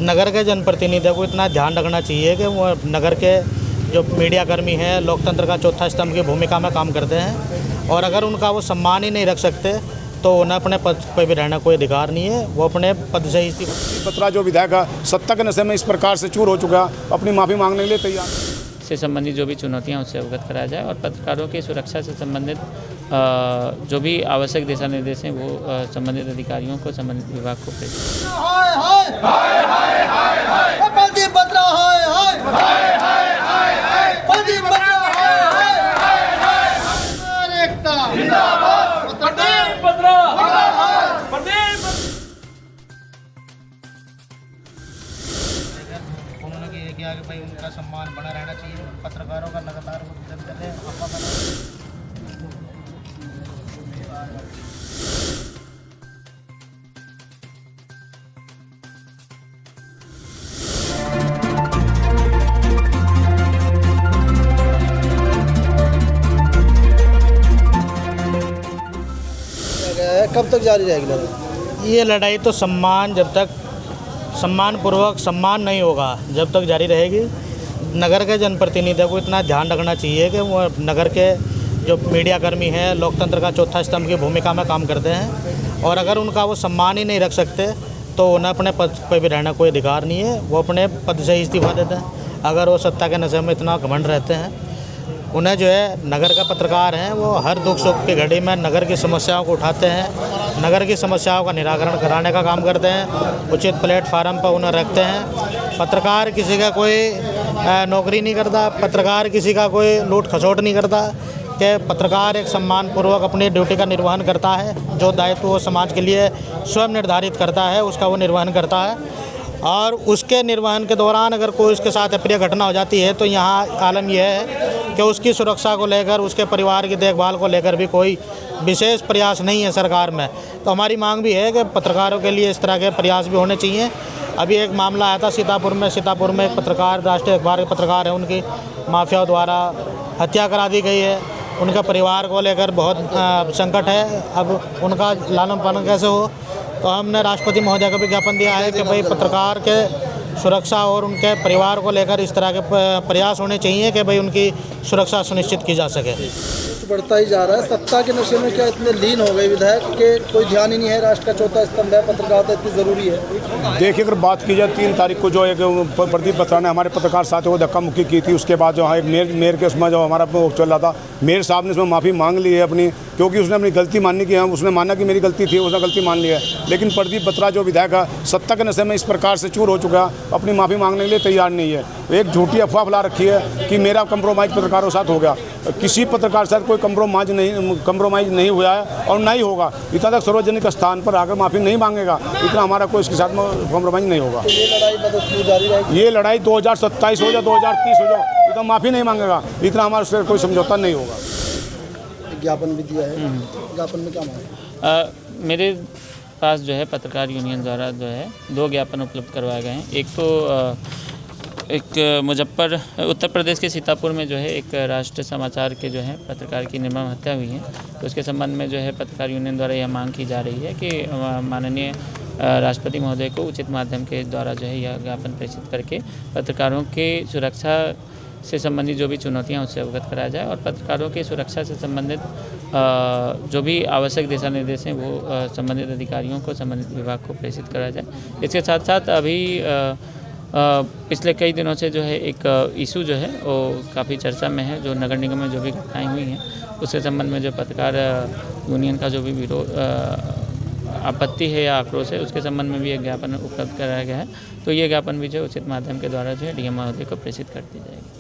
नगर के जनप्रतिनिधियों को इतना ध्यान रखना चाहिए कि वो नगर के जो मीडिया कर्मी हैं लोकतंत्र का चौथा स्तंभ की भूमिका में काम करते हैं, और अगर उनका वो सम्मान ही नहीं रख सकते तो उन्हें अपने पद पर भी रहना कोई अधिकार नहीं है। वो अपने पद से ही बत्रा जो विधायक है सत्ता के नशे में इस प्रकार से चूर हो चुका, अपनी माफ़ी मांगने के लिए तैयार से संबंधित जो भी चुनौतियां उससे अवगत कराया जाए और पत्रकारों की सुरक्षा से संबंधित जो भी आवश्यक दिशा निर्देश हैं वो संबंधित अधिकारियों को, संबंधित विभाग को उन्होंने ये किया कि भाई उनका सम्मान बना रहना चाहिए। पत्रकारों का लगातार कब तक जारी रहेगी लड़ाई? ये लड़ाई तो जब तक सम्मानपूर्वक सम्मान नहीं होगा जब तक जारी रहेगी। नगर के जनप्रतिनिधियों को इतना ध्यान रखना चाहिए कि वो नगर के जो मीडिया कर्मी हैं लोकतंत्र का चौथा स्तंभ की भूमिका में काम करते हैं, और अगर उनका वो सम्मान ही नहीं रख सकते तो उन्हें अपने पद पर भी रहना कोई अधिकार नहीं है। वो अपने पद से ही इस्तीफा देते हैं। अगर वो सत्ता के नशे में इतना घमंड रहते हैं, उन्हें जो है नगर का पत्रकार हैं वो हर दुख सुख की घड़ी में नगर की समस्याओं को उठाते हैं, नगर की समस्याओं का निराकरण कराने का काम करते हैं, उचित प्लेटफार्म पर उन्हें रखते हैं। पत्रकार किसी का कोई नौकरी नहीं करता, पत्रकार किसी का कोई लूट खसोट नहीं करता, कि पत्रकार एक सम्मानपूर्वक अपनी ड्यूटी का निर्वहन करता है। जो दायित्व वो समाज के लिए स्वयं निर्धारित करता है उसका वो निर्वहन करता है, और उसके निर्वहन के दौरान अगर कोई उसके साथ अप्रिय घटना हो जाती है तो यहाँ आलम यह है कि उसकी सुरक्षा को लेकर, उसके परिवार की देखभाल को लेकर भी कोई विशेष प्रयास नहीं है सरकार में। तो हमारी मांग भी है कि पत्रकारों के लिए इस तरह के प्रयास भी होने चाहिए। अभी एक मामला आया था सीतापुर में एक पत्रकार, राष्ट्रीय अखबार के पत्रकार हैं, उनकी माफियाओं द्वारा हत्या करा दी गई है। उनका परिवार को लेकर बहुत संकट है। अब उनका लालन पालन कैसे हो, तो हमने राष्ट्रपति महोदय को भी ज्ञापन दिया है कि भाई पत्रकार के सुरक्षा और उनके परिवार को लेकर इस तरह के प्रयास होने चाहिए कि भाई उनकी सुरक्षा सुनिश्चित की जा सके। बढ़ता ही जा रहा है। सत्ता के नशे में क्या इतने लीन हो गए विधायक के कोई ध्यान ही नहीं है? राष्ट्र का चौथा स्तंभ है, पत्रकारिता इतनी ज़रूरी है। देखिए, अगर बात की जाए 3 तारीख को जो एक प्रदीप बत्रा ने हमारे पत्रकार साथियों को धक्का मुक्की की थी, उसके बाद जो एक मेयर के उसमें जो हमारा चल रहा था, मेयर साहब ने उसमें माफ़ी मांग ली है अपनी, क्योंकि उसने अपनी गलती माननी की, हम उसने माना कि मेरी गलती थी, उसने गलती मान ली है। लेकिन प्रदीप बत्रा जो विधायक है सत्ता के नशे में इस प्रकार से चूर हो चुका, अपनी माफ़ी मांगने के लिए तैयार नहीं है। एक झूठी अफवाह फैला रखी है कि मेरा कंप्रोमाइज़ पत्रकारों के साथ हो गया। किसी पत्रकार के साथ कोई कंप्रोमाइज़ नहीं हुआ है और नहीं होगा। इतना तक सार्वजनिक स्थान पर आकर माफ़ी नहीं मांगेगा, इतना हमारा कोई इसके साथ कंप्रोमाइज़ नहीं होगा। ये लड़ाई मतलब जारी रहेगी? ये लड़ाई 2027 हो जाए 2030 हो जाए, इतना माफ़ी नहीं मांगेगा, इतना हमारे से कोई समझौता नहीं होगा। ज्ञापन भी दिया है, ज्ञापन में क्या मांगा? मेरे पास जो है पत्रकार यूनियन द्वारा जो है 2 ज्ञापन उपलब्ध करवाए गए हैं। एक तो उत्तर प्रदेश के सीतापुर में जो है एक राष्ट्र समाचार के जो है पत्रकार की निर्मम हत्या हुई है, तो उसके संबंध में जो है पत्रकार यूनियन द्वारा यह मांग की जा रही है कि माननीय राष्ट्रपति महोदय को उचित माध्यम के द्वारा जो है यह ज्ञापन प्रेषित करके पत्रकारों की सुरक्षा से संबंधित जो भी चुनौतियां उससे अवगत कराया जाए और पत्रकारों की सुरक्षा से संबंधित जो भी आवश्यक दिशा निर्देश हैं वो संबंधित अधिकारियों को, संबंधित विभाग को प्रेषित कराया जाए। इसके साथ साथ अभी पिछले कई दिनों से जो है एक इशू जो है वो काफ़ी चर्चा में है, जो नगर निगम में जो भी घटनाएँ हुई हैं उसके संबंध में जो पत्रकार यूनियन का जो भी विरोध आपत्ति है या आक्रोश है, उसके संबंध में भी एक ज्ञापन उपलब्ध कराया गया है। तो ये ज्ञापन भी जो उचित माध्यम के द्वारा जो है डीएम महोदय को प्रेषित कर दी जाएगी।